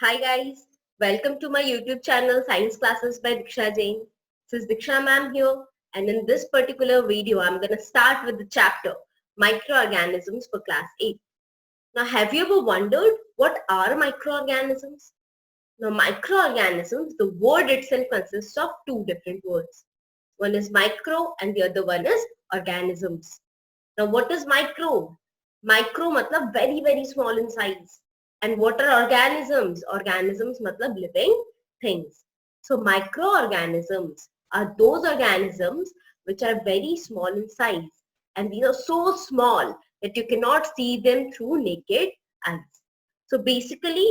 Hi guys, welcome to my YouTube channel Science Classes by Diksha Jain. This is Diksha ma'am here, and in this particular video I'm going to start with the chapter Microorganisms for class 8. Now have you ever wondered what are microorganisms? Now microorganisms, the word itself consists of two different words. One is micro and the other one is organisms. Now what is micro? Micro matlab very small in size. And what are organisms? Organisms matlab living things. So microorganisms are those organisms which are very small in size. And these are so small that you cannot see them through naked eyes. So basically,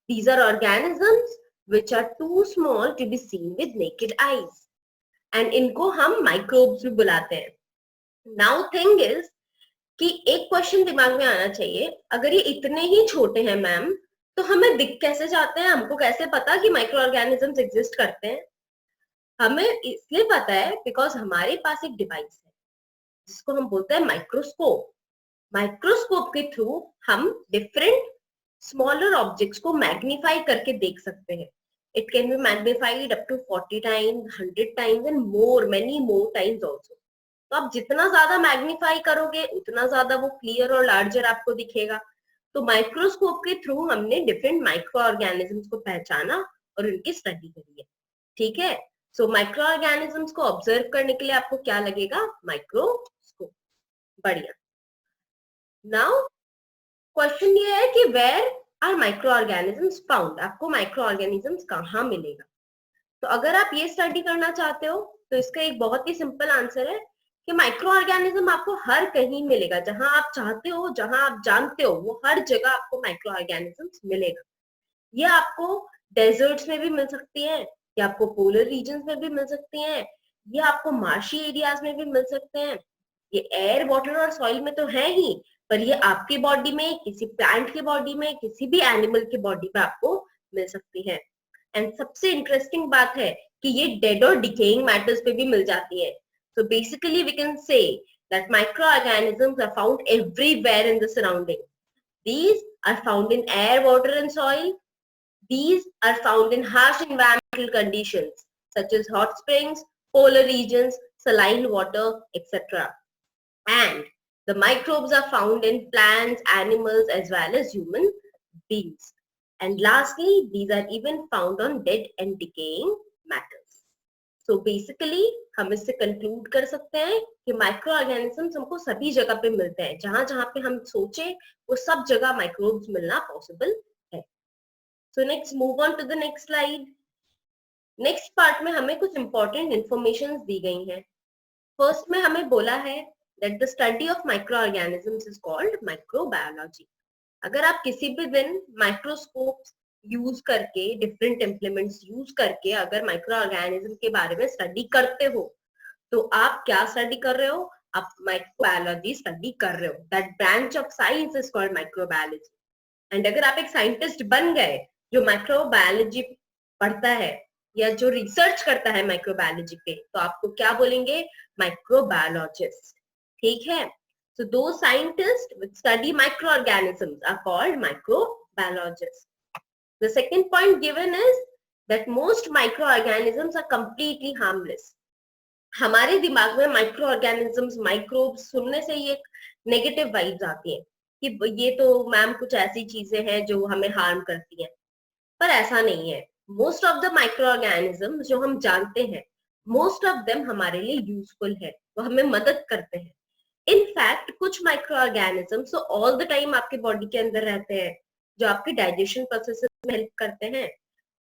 these are organisms which are too small to be seen with naked eyes. And इनको हम microbes भी बुलाते हैं. Now thing is कि एक question दिमाग में आना चाहिए, अगर ये इतने ही छोटे हैं मैम तो हमें दिख कैसे जाते हैं, हमको कैसे पता कि माइक्रो ऑर्गेनिजम्स एग्जिस्ट करते हैं? हमें इसलिए पता है बिकॉज हमारे पास एक डिवाइस है जिसको हम बोलते हैं माइक्रोस्कोप. माइक्रोस्कोप के थ्रू हम डिफरेंट स्मॉलर ऑब्जेक्ट्स को मैग्नीफाई करके देख सकते हैं. It can be magnified up to 40 times, 100 times and more, many more times also. तो आप जितना ज्यादा मैग्नीफाई करोगे उतना ज्यादा वो क्लियर और लार्जर आपको दिखेगा. तो माइक्रोस्कोप के थ्रू हमने डिफरेंट माइक्रो ऑर्गेनिजम्स को पहचाना और उनकी स्टडी करी है. ठीक है. सो माइक्रो ऑर्गेनिजम्स को ऑब्जर्व करने के लिए आपको क्या लगेगा? माइक्रोस्कोप. बढ़िया. नाउ क्वेश्चन ये है कि where are micro organisms found? आपको माइक्रो ऑर्गेनिजम्स कहाँ मिलेगा? तो अगर आप ये स्टडी करना चाहते हो तो इसका एक बहुत ही सिंपल आंसर है कि माइक्रो ऑर्गेनिज्म आपको हर कहीं मिलेगा. जहां आप चाहते हो, जहां आप जानते हो, वो हर जगह आपको माइक्रो ऑर्गेनिजम्स मिलेगा. ये आपको डेजर्ट्स में भी मिल सकती है, ये आपको पोलर रीजन्स में भी मिल सकती हैं, ये आपको मार्शी एरियाज में भी मिल सकते हैं. ये एयर, वाटर और सॉइल में तो है ही, पर ये आपकी बॉडी में, किसी प्लांट की बॉडी में, किसी भी एनिमल की बॉडी में आपको मिल सकती है. एंड सबसे इंटरेस्टिंग बात है कि ये डेड और डिकेइंग मैटर्स पे भी मिल जाती है. So basically we can say that microorganisms are found everywhere in the surrounding. These are found in air, water and soil. These are found in harsh environmental conditions such as hot springs, polar regions, saline water, etc. And the microbes are found in plants, animals as well as human beings. And lastly, these are even found on dead and decaying matter. So basically हम इससे conclude कर सकते हैं कि micro organisms हमको सभी जगह पे मिलते हैं. जहां जहां पे हम सोचे वो सब जगह माइक्रोब्स मिलना पॉसिबल है. So next move on to the next slide. Next part में हमें कुछ इंपॉर्टेंट इंफॉर्मेशन दी गई हैं. फर्स्ट में हमें बोला है that the study of micro organisms is called microbiology. अगर आप किसी भी दिन माइक्रोस्कोप यूज करके, डिफरेंट इम्प्लीमेंट्स यूज करके अगर माइक्रो ऑर्गेनिज्म के बारे में स्टडी करते हो तो आप क्या स्टडी कर रहे हो? आप माइक्रोबायोलॉजी स्टडी कर रहे हो. That branch of science is called microbiology. And अगर आप एक साइंटिस्ट बन गए जो माइक्रोबायोलॉजी पढ़ता है या जो रिसर्च करता है माइक्रोबायोलॉजी पे, तो आपको क्या बोलेंगे? माइक्रोबायोलॉजिस्ट. ठीक है. So those scientists which study microorganisms are called microbiologists. The second point given is that most microorganisms are completely harmless. हमारे दिमाग में microorganisms, microbes सुनने से ही एक नेगेटिव वाइब्स आती है कि ये तो मैम कुछ ऐसी चीजें हैं जो हमें हार्म करती हैं, पर ऐसा नहीं है. मोस्ट ऑफ द microorganisms जो हम जानते हैं, मोस्ट ऑफ देम हमारे लिए यूजफुल है, वो हमें मदद करते हैं. इनफैक्ट कुछ माइक्रो ऑर्गेनिजम्स तो ऑल द टाइम आपके बॉडी के अंदर रहते हैं जो आपके डाइजेशन प्रोसेस में हेल्प करते हैं,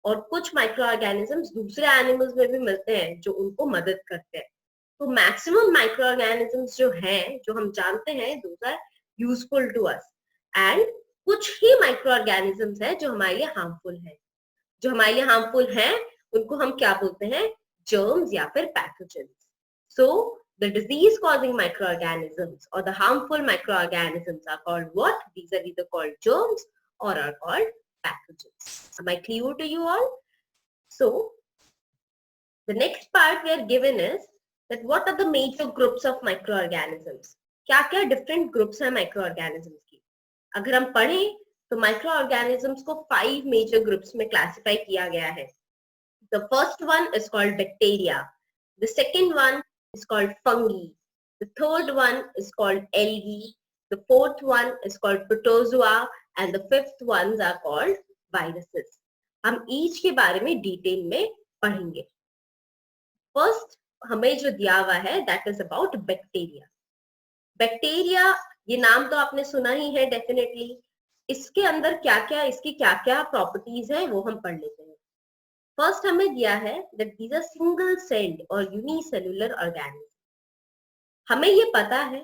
और कुछ माइक्रो ऑर्गेनिजम्स दूसरे एनिमल्स में भी मिलते हैं जो उनको मदद करते हैं. तो मैक्सिमम माइक्रो ऑर्गेनिजम्स जो हैं, जो हम जानते हैं, those are useful to us. And कुछ ही माइक्रो ऑर्गेनिजम्स हैं जो हमारे लिए हार्मफुल है. जो हमारे लिए हार्मफुल हैं उनको हम क्या बोलते हैं? जर्म्स या फिर pathogens. So the disease causing microorganisms or the harmful microorganisms are called what? These are either called germs or are called pathogens. Am I clear to you all? So the next part we are given is that what are the major groups of microorganisms? क्या क्या different groups हैं microorganisms की? अगर हम पढ़ें तो micro organisms को 5 major groups में क्लासिफाई किया गया है. The first one is called bacteria. The second one is called fungi. The third one is called algae. The fourth one is called protozoa. And the fifth ones are called viruses. हम each के बारे में detail में पढ़ेंगे. First हमें जो दिया हुआ है that is about bacteria. Bacteria ये नाम तो आपने सुना ही है डेफिनेटली. इसके अंदर क्या क्या, इसकी क्या क्या प्रॉपर्टीज है वो हम पढ़ लेते हैं. फर्स्ट हमें दिया है that these are single celled or unicellular organisms. हमें ये पता है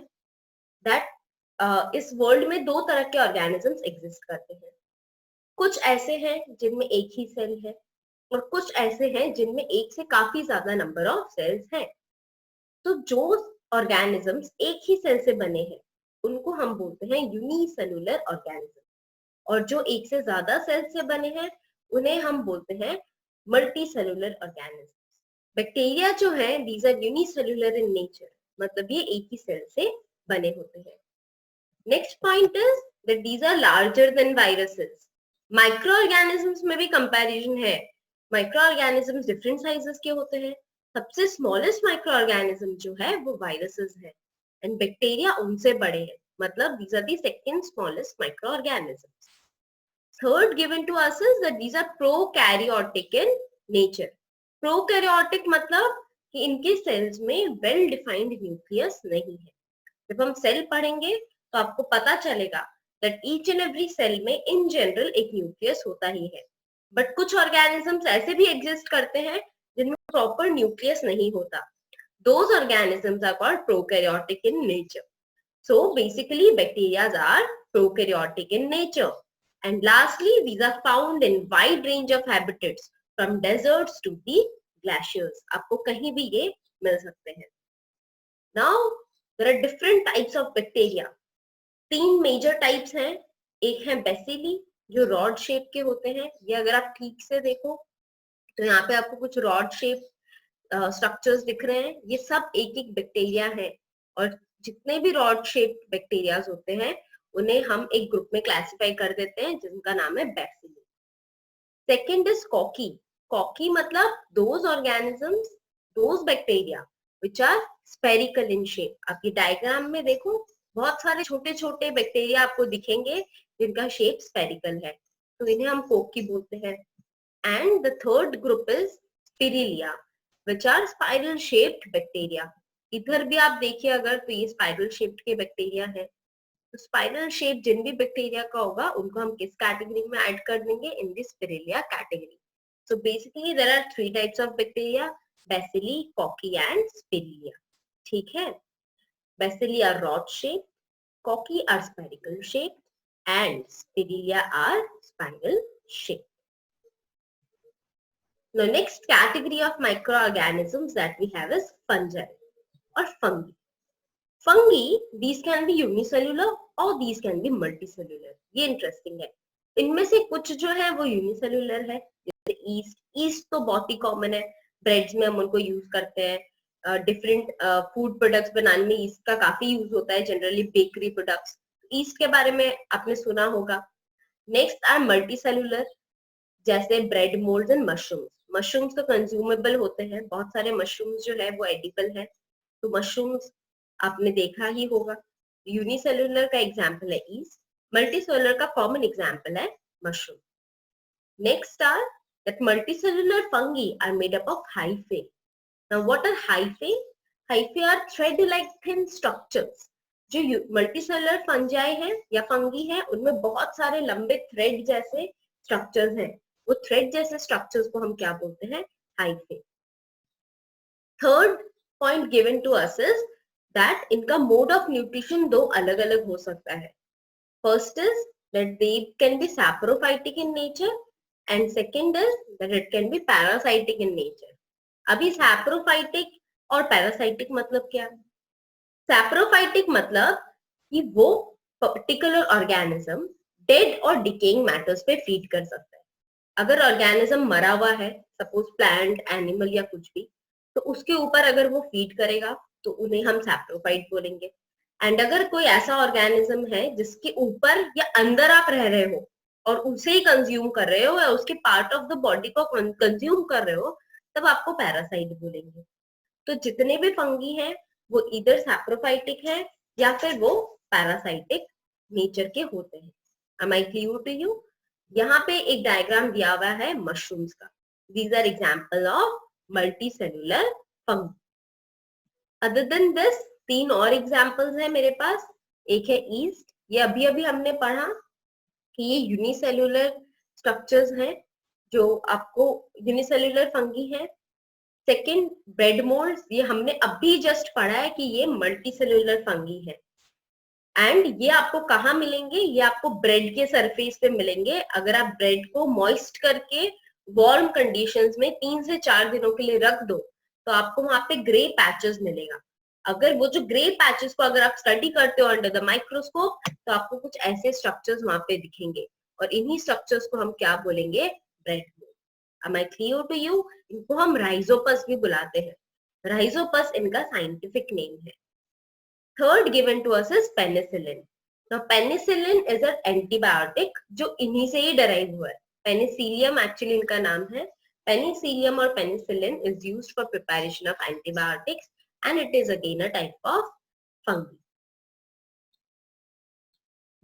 that इस वर्ल्ड में 2 तरह के ऑर्गेनिजम्स एग्जिस्ट करते हैं. कुछ ऐसे हैं जिनमें एक ही सेल है और कुछ ऐसे हैं जिनमें एक से काफी ज्यादा नंबर ऑफ सेल्स हैं. तो जो ऑर्गेनिजम्स एक ही सेल से बने हैं उनको हम बोलते हैं यूनिसेलुलर ऑर्गेनिज्म, और जो एक से ज्यादा सेल से बने हैं उन्हें हम बोलते हैं मल्टीसेलुलर ऑर्गेनिज्म. बैक्टीरिया जो है these are unicellular in nature, मतलब ये एक ही सेल से बने होते हैं. Next point is that these are larger than viruses. Micro organisms में भी कंपैरिजन है. माइक्रो ऑर्गेनिजम्स डिफरेंट साइजेस के होते हैं. सबसे स्मॉलेस्ट माइक्रो ऑर्गेनिज्म जो है वो वायरसेस है एंड बैक्टीरिया उनसे बड़े हैं, मतलब these are the second smallest microorganisms. Third given to us is that these are prokaryotic in nature. Prokaryotic मतलब कि इनके सेल्स में वेल डिफाइंड न्यूक्लियस नहीं है. जब हम सेल पढ़ेंगे तो आपको पता चलेगा that each and every cell में इन जनरल एक न्यूक्लियस होता ही है. बट कुछ ऑर्गेनिजम्स ऐसे भी एग्जिस्ट करते हैं जिनमें प्रॉपर न्यूक्लियस नहीं होता. Those organisms are called prokaryotic in nature. So basically bacteria are prokaryotic in nature. And lastly, these are found in wide range of habitats from deserts to the glaciers. आपको कहीं भी ये मिल सकते हैं. Now there are different types of bacteria. 3 major types हैं. एक है bacilli जो रॉड शेप के होते हैं. ये अगर आप ठीक से देखो तो यहाँ पे आपको कुछ रॉड शेप स्ट्रक्चर्स दिख रहे हैं. ये सब एक एक बैक्टीरिया है और जितने भी रॉड शेप बैक्टीरियाज होते हैं उन्हें हम एक ग्रुप में क्लासिफाई कर देते हैं जिनका नाम है bacilli. Second is cocci. Cocci मतलब those organisms, those bacteria which are spherical in shape. आप ये डायग्राम में देखो बहुत सारे छोटे छोटे बैक्टीरिया आपको दिखेंगे जिनका शेप स्फेरिकल है, तो इन्हें हम कॉकी बोलते हैं. And the third group is spirilla which are spiral shaped bacteria. इधर भी आप देखिए अगर तो ये स्पाइरल शेप्ड के बैक्टीरिया है. तो स्पाइरल शेप जिन भी बैक्टीरिया का होगा उनको हम किस कैटेगरी में ऐड कर देंगे? In the spirilla category. So basically there are 3 types of bacteria, bacilli, cocci and spirilla. ठीक है. Bacilli are rod shape, cocci are spherical shape and spirilla are spiral shape. The next category of microorganisms that we have is fungi or fungi. Fungi, these can be unicellular or these can be multicellular. ये interesting है. इनमें से कुछ जो है वो unicellular है, जैसे yeast तो बहुत ही common है. ब्रेड्स में हम उनको यूज करते हैं. डिफरेंट फूड प्रोडक्ट्स बनाने में ईस्ट का काफी यूज होता है, जनरली बेकरी प्रोडक्ट्स. ईस्ट के बारे में आपने सुना होगा. नेक्स्ट आर मल्टीसेलुलर, जैसे bread moulds and mushrooms. Mushrooms तो कंज्यूमेबल होते हैं. बहुत सारे मशरूम्स जो है वो एडिबल है, तो मशरूम्स आपने देखा ही होगा. यूनिसेलुलर का एग्जांपल है ईस्ट. मल्टीसेलुलर का कॉमन एग्जांपल है mushroom. Next are that multicellular fungi are made up of hyphae. Now what are hyphae? Hyphae are thread like thin structures. जो मल्टीसेलुलर फंजाई है या फंगी है उनमें बहुत सारे लंबे थ्रेड जैसे स्ट्रक्चर्स हैं. वो थ्रेड जैसे स्ट्रक्चर्स को हम क्या बोलते हैं? Hyphae. Third point given to us is that इनका मोड ऑफ न्यूट्रिशन 2 अलग अलग हो सकता है. First is that they can be saprophytic in nature and second is that it can be parasitic in nature. अभी सैप्रोफाइटिक और parasitic मतलब क्या? सैप्रोफाइटिक मतलब कि वो पर्टिकुलर ऑर्गेनिज्म डेड और डिकेइंग मैटर्स पे फीड कर सकता है. अगर ऑर्गेनिज्म मरा हुआ है, सपोज प्लांट, एनिमल या कुछ भी, तो उसके ऊपर अगर वो फीड करेगा तो उन्हें हम सैप्रोफाइट बोलेंगे. एंड अगर कोई ऐसा ऑर्गेनिज्म है जिसके ऊपर या अंदर आप रह रहे हो, और उसे ही कंज्यूम कर रहे हो या उसके पार्ट ऑफ द बॉडी को कंज्यूम कर रहे हो, तब आपको पैरासाइट बोलेंगे। तो जितने भी फंगी हैं वो इधर सैप्रोफाइटिक है या फिर वो पैरासाइटिक नेचर के होते हैं। Am I clear to you? यहाँ पे एक डायग्राम दिया हुआ है मशरूम्स का। These are example of multicellular fungi. Other than this, 3 और एग्जाम्पल्स है मेरे पास। एक है ईस्ट, ये अभी अभी हमने पढ़ा कि ये यूनिसेल्युलर स्ट्रक्चर्स हैं जो आपको यूनिसेल्युलर फंगी है। सेकंड ब्रेड मोल्ड्स, ये हमने अभी जस्ट पढ़ा है कि ये मल्टीसेल्युलर फंगी है। एंड ये आपको कहाँ मिलेंगे? ये आपको ब्रेड के सरफेस पे मिलेंगे। अगर आप ब्रेड को मॉइस्ट करके वार्म कंडीशंस में 3 से 4 दिनों के लिए रख दो तो आपको वहां पे ग्रे पैचेस मिलेगा। अगर वो जो ग्रे पैचेस को अगर आप स्टडी करते हो अंडर द माइक्रोस्कोप तो आपको कुछ ऐसे स्ट्रक्चर्स वहां पे दिखेंगे और इन्हीं स्ट्रक्चर्स को हम क्या बोलेंगे? Bread mould. Am I clear to you? इनको हम राइजोपस भी बुलाते हैं। राइजोपस इनका साइंटिफिक नेम है। Third given to us is penicillin. Now penicillin is an antibiotic जो इन्हीं से ही डराइव हुआ है। पेनिसिलियम एक्चुअली इनका नाम है। पेनिसिलियम और penicillin is used for preparation of antibiotics and it is again a type of fungi.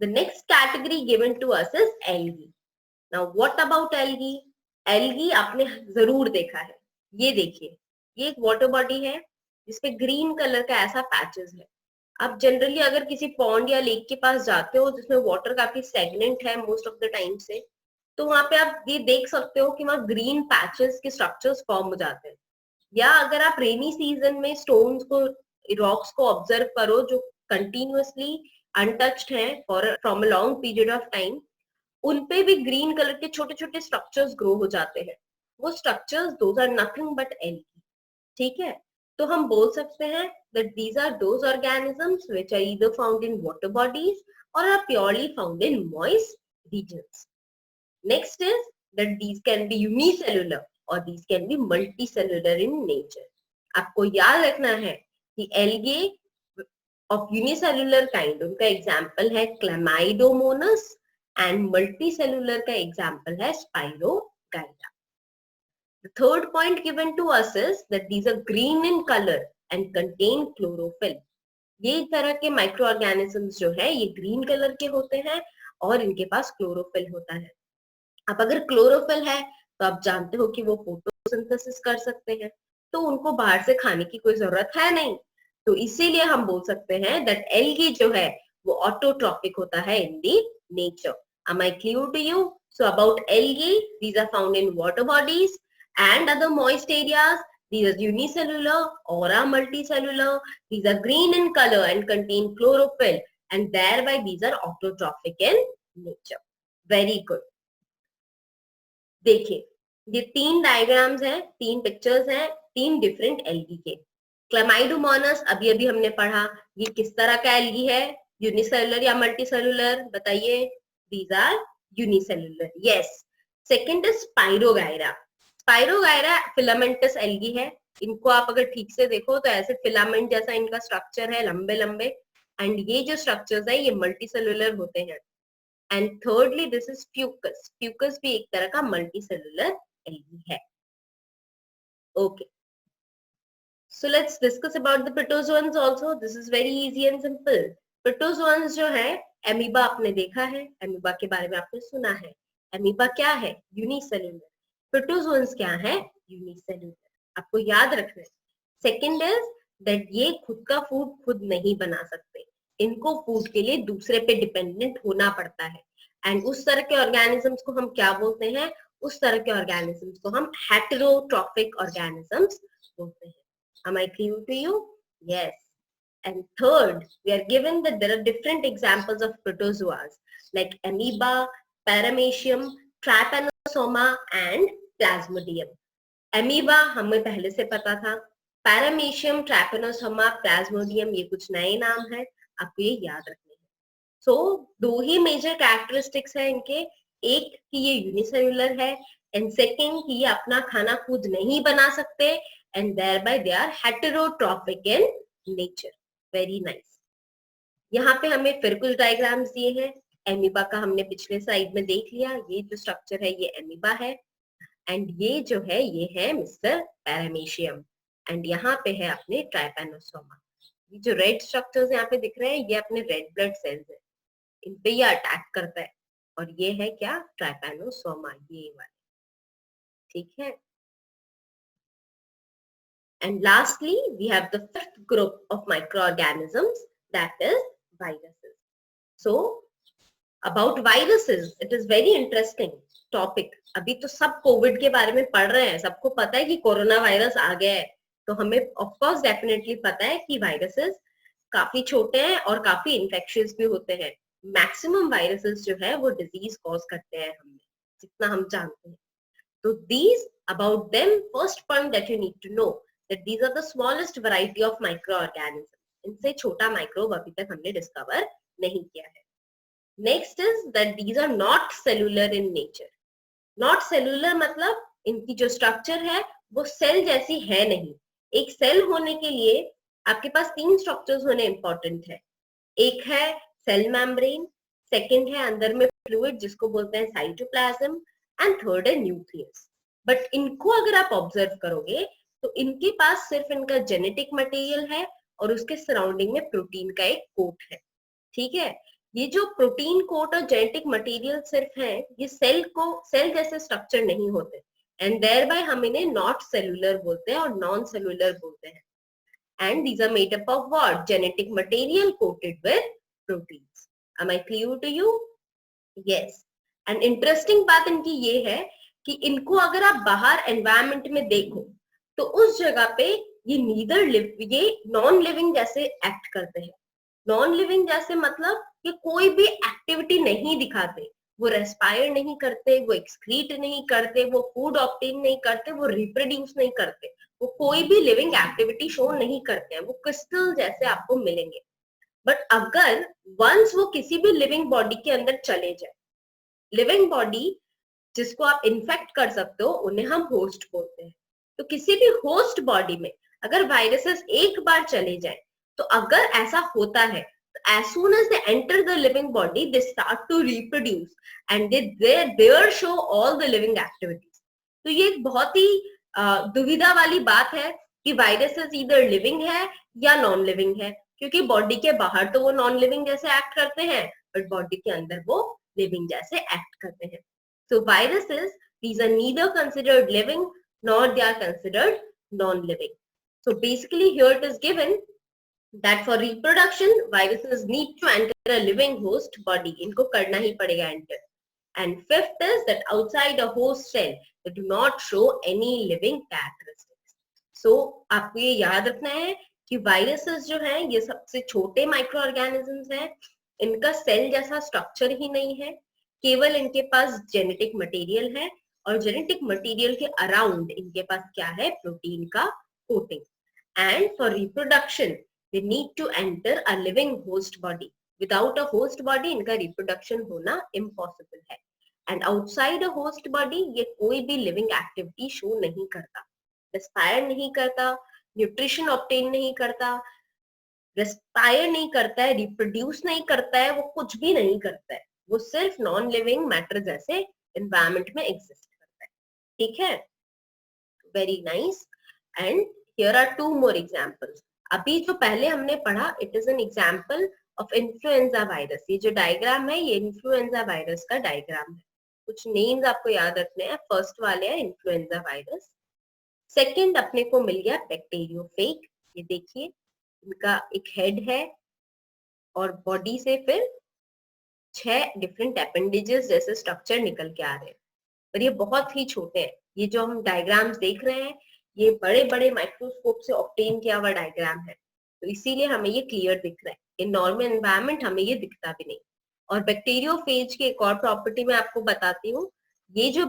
The next category given to us is algae. Now what about algae? Algae आपने जरूर देखा है। ये देखिए, ये एक वाटर बॉडी है जिसपे ग्रीन कलर का ऐसा पैचेस है। आप जनरली अगर किसी पॉन्ड या लेक के पास जाते हो जिसमें वाटर काफी स्टेगनेंट है मोस्ट ऑफ द टाइम से, तो वहां पे आप ये देख सकते हो कि वहां ग्रीन पैचेस के स्ट्रक्चर्स फॉर्म हो जाते हैं। या अगर आप रेनी सीजन में स्टोन्स को, रॉक्स को ऑब्जर्व करो जो कंटिन्यूअसली अनटच्ड हैं for from a long period of time, उनपे भी ग्रीन कलर के छोटे छोटे स्ट्रक्चर्स ग्रो हो जाते हैं। वो structures those are nothing but algae. ठीक है, तो हम बोल सकते हैं that these are those organisms which are either found in water bodies or are purely found in moist regions. Next is that these can be unicellular or these can be multicellular in nature. आपको याद रखना है कि algae of unicellular kind उनका example है Chlamydomonas and multicellular का example है स्पाइरोगाइटा. The third point given to us is that these are green in color and contain chlorophyll. ये तरह के माइक्रो ऑर्गेनिजम्स जो है ये ग्रीन कलर के होते हैं और इनके पास क्लोरोफिल होता है. अब अगर क्लोरोफिल है तो आप जानते हो कि वो फोटोसिंथेसिस कर सकते हैं, तो उनको बाहर से खाने की कोई जरूरत है नहीं. तो इसीलिए हम बोल सकते हैं दैट एल्गी जो है वो ऑटोट्रॉपिक होता है in the nature. Am I clear to you? So about algae, these are found in water bodies and other moist areas. These are unicellular or are multicellular. These are green in color and contain chlorophyll and thereby these are autotrophic in nature. Very good. देखिए, ये 3 diagrams हैं, 3 pictures हैं, 3 different algae के. Chlamydomonas अभी अभी हमने पढ़ा, ये किस तरह का एल्गी है? यूनिसेलुलर या मल्टीसेलुलर? बताइए. These are unicellular. Yes. Second is spirogyra. Spirogyra filamentous algae है. इनको आप अगर ठीक से देखो तो ऐसे फिलामेंट जैसा इनका स्ट्रक्चर है, लंबे लंबे, एंड ये जो स्ट्रक्चर्स है ये मल्टीसेलुलर होते हैं. And thirdly this is Fucus. Fucus भी एक तरह का मल्टीसेलुलर एल्गी है. Okay, so let's discuss about the protozoans also. This is very easy and simple. Protozoans जो है, एमीबा आपने देखा है, एमीबा के बारे में आपने सुना है. एमीबा क्या है? यूनिसेलुलर. प्रोटोजोन्स क्या है? यूनिसेलुलर. आपको याद रखना है. सेकंड इज दैट ये खुद का फूड खुद नहीं बना सकते, इनको फूड के लिए दूसरे पे डिपेंडेंट होना पड़ता है. एंड उस तरह के ऑर्गेनिजम्स को हम क्या बोलते हैं? उस तरह के ऑर्गेनिजम्स को हम हेटेरोट्रॉफिक ऑर्गेनिजम्स बोलते हैं. Am I clear to you? Yes. And third, we are given that there are different examples of protozoas like amoeba, paramecium, trypanosoma and plasmodium. Amoeba हमें पहले से पता था. Paramecium, trypanosoma, plasmodium ये कुछ नए नाम है, आपको ये याद रखने हैं. So दो ही मेजर कैरेक्टरिस्टिक्स है इनके. एक कि ये यूनिसेलुलर है एंड सेकंड कि ये अपना खाना खुद नहीं बना सकते and thereby they are heterotrophic in nature. Very nice. यहाँ पे हमें फिर कुछ डायग्राम्स दिए हैं. एमीबा का हमने पिछले स्लाइड में देख लिया, ये जो स्ट्रक्चर है ये एमीबा है, एंड ये जो है ये है मिस्टर पैरामीशियम, एंड यहाँ पे है अपने ट्राइपैनोसोमा। ये जो रेड स्ट्रक्चर्स यहाँ पे दिख रहे हैं ये अपने रेड ब्लड सेल्स है, इन पे ये अटैक करता है, और ये है क्या, ट्राइपैनोसोमा, ये वाले, ठीक है। And lastly, we have the fifth group of microorganisms, that is viruses. So, about viruses, it is very interesting topic. अभी तो सब कोविड के बारे में पढ़ रहे हैं, सबको पता है कि कोरोना वायरस आ गया है, तो हमें ऑफ कोर्स डेफिनेटली पता है कि वायरसेस काफी छोटे हैं और काफी इन्फेक्शियस भी होते हैं। मैक्सिमम वायरसेस जो है वो डिजीज कॉज करते हैं हमें, जितना हम जानते हैं। तो these about them, first point that you need to know that these are the smallest variety of microorganisms. इनसे छोटा माइक्रोब अभी तक हमने डिस्कवर नहीं किया है। Next is that these are not cellular in nature. Not cellular मतलब इनकी जो स्ट्रक्चर है वो सेल जैसी है नहीं। एक सेल होने के लिए आपके पास 3 स्ट्रक्चर्स होने इंपॉर्टेंट है। एक है सेल मेम्ब्रेन, सेकंड है अंदर में फ्लूइड जिसको बोलते हैं साइटोप्लाज्म, एंड थर्ड है न्यूक्लियस। बट इनको अगर आप ऑब्जर्व करोगे तो इनके पास सिर्फ इनका जेनेटिक मटेरियल है और उसके सराउंडिंग में प्रोटीन का एक कोट है, ठीक है। ये जो प्रोटीन कोट और जेनेटिक मटेरियल सिर्फ है, ये सेल जैसे स्ट्रक्चर नहीं होते, एंड देयर बाय हम इन्हें नॉट सेलुलर बोलते हैं और नॉन सेलुलर बोलते हैं। And these are made up of what, genetic material coated with proteins. Am I clear to you? Yes. And interesting बात इनकी ये है कि इनको अगर आप बाहर एनवायरमेंट में देखो तो उस जगह पे ये नीदर लिव, ये नॉन लिविंग जैसे एक्ट करते हैं। नॉन लिविंग जैसे मतलब ये कोई भी एक्टिविटी नहीं दिखाते, वो रेस्पायर नहीं करते, वो एक्सक्रीट नहीं करते, वो फूड ऑब्टेन नहीं करते, वो रिप्रोड्यूस नहीं करते, वो कोई भी लिविंग एक्टिविटी शो नहीं करते हैं, वो क्रिस्टल जैसे आपको मिलेंगे। बट अगर वंस वो किसी भी लिविंग बॉडी के अंदर चले जाए, लिविंग बॉडी जिसको आप इन्फेक्ट कर सकते हो उन्हें हम होस्ट बोलते हैं। तो किसी भी होस्ट बॉडी में अगर वायरसेस एक बार चले जाए, तो अगर ऐसा होता है तो as soon as they enter the living body they start to reproduce and they show all the living activities. तो ये एक बहुत ही दुविधा वाली बात है कि वायरसेस इधर लिविंग है या नॉन लिविंग है, क्योंकि बॉडी के बाहर तो वो नॉन लिविंग जैसे एक्ट करते हैं बट बॉडी के अंदर वो लिविंग जैसे एक्ट करते हैं। So viruses, these are neither considered living nor they are considered non-living. So basically here it is given that for reproduction, viruses need to enter a living host body. इनको करना ही पड़ेगा enter. And fifth is that outside a host cell, they do not show any living characteristics. So आपको ये याद रखना है कि viruses जो हैं ये सबसे छोटे माइक्रो ऑर्गेनिजम्स हैं, इनका सेल जैसा स्ट्रक्चर ही नहीं है, केवल इनके पास जेनेटिक मटेरियल है और जेनेटिक मटेरियल के अराउंड इनके पास क्या है, प्रोटीन का coating. And for reproduction they need to enter a living host body. Without a host body इनका रिप्रोडक्शन होना इम्पॉसिबल है। And outside a host body ये कोई भी लिविंग एक्टिविटी शो नहीं करता, रेस्पायर नहीं करता, न्यूट्रिशन ऑब्टेन नहीं करता, रेस्पायर नहीं करता है, रिप्रोड्यूस नहीं करता है, वो कुछ भी नहीं करता है, वो सिर्फ नॉन लिविंग मैटर जैसे एनवायरमेंट में एग्जिस्ट करता है, ठीक है। Very nice. And here are 2 more examples. अभी जो पहले हमने पढ़ा it is an example of influenza virus. ये जो डायग्राम है ये इन्फ्लुएंजा वायरस का डायग्राम है। कुछ नेम्स आपको याद रखने हैं। फर्स्ट वाले है इन्फ्लुएंजा वायरस, सेकेंड अपने को मिल गया बैक्टीरियोफेग। ये देखिए इनका एक हेड है और बॉडी से फिर 6 डिफरेंट अपेंडेजेस जैसे स्ट्रक्चर निकल के आ रहे हैं, पर ये बहुत ही छोटे हैं। ये जो हम डायग्राम्स देख रहे हैं ये बड़े बड़े माइक्रोस्कोप से ऑब्टेन किया हुआ डायग्राम है, तो इसीलिए हमें ये क्लियर दिख रहा है। इन नॉर्मल एनवायरनमेंट हमें ये दिखता भी नहीं। और बैक्टीरियोफेज की एक और प्रॉपर्टी मैं आपको बताती हूँ। ये जो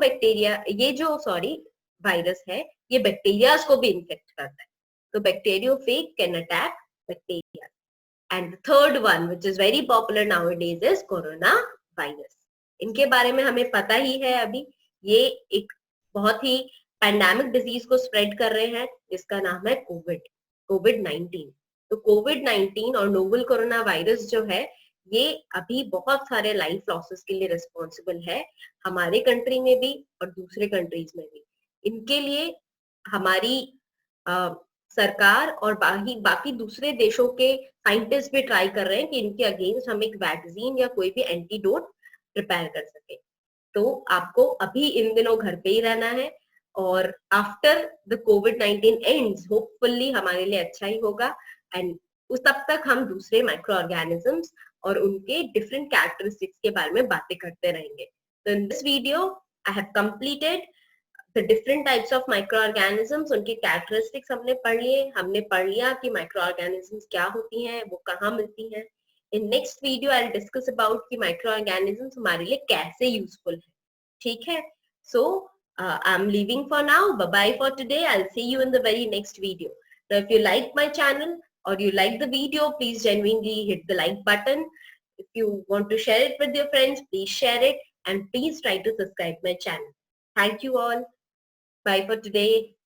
वायरस है ये बैक्टीरियाज को भी इन्फेक्ट करता है, तो bacteriophage can attack bacteria. And the third one, which is very popular nowadays, is coronavirus. इनके बारे में हमें पता ही है अभी, ये एक बहुत ही पैंडेमिक डिजीज को स्प्रेड कर रहे हैं जिसका नाम है कोविड-19। तो कोविड-19 और नोवेल कोरोना वायरस जो है ये अभी बहुत सारे लाइफ लॉसेस के लिए रिस्पॉन्सिबल है, हमारे कंट्री में भी और दूसरे कंट्रीज में भी। इनके लिए हमारी सरकार और बाकी बाकी दूसरे देशों के साइंटिस्ट भी ट्राई कर रहे हैं कि इनके अगेंस्ट हम एक वैक्सीन या कोई भी एंटीडोट प्रिपेयर कर सके। तो आपको अभी इन दिनों घर पे ही रहना है और after the covid ends hopefully हमारे लिए अच्छा ही होगा एंड उस तब तक हम दूसरे माइक्रो ऑर्गेनिजम्स और उनके डिफरेंट कैरेक्टरिस्टिक्स के बारे में बातें करते रहेंगे। तो in this video I have completed the different types of micro organisms, उनके कैरेक्टरिस्टिक्स हमने पढ़ लिए, हमने पढ़ लिया कि माइक्रो ऑर्गेनिजम्स क्या होती हैं, वो कहाँ मिलती हैं। In next video I will discuss about कि माइक्रो ऑर्गेनिजम्स हमारे लिए कैसे यूजफुल है। ठीक है, so I am leaving for now, bye bye for today, I will see you in the very next video. So if you like my channel or you like the video, please genuinely hit the like button. If you want to share it with your friends, please share it and please try to subscribe my channel. Thank you all. Bye for today.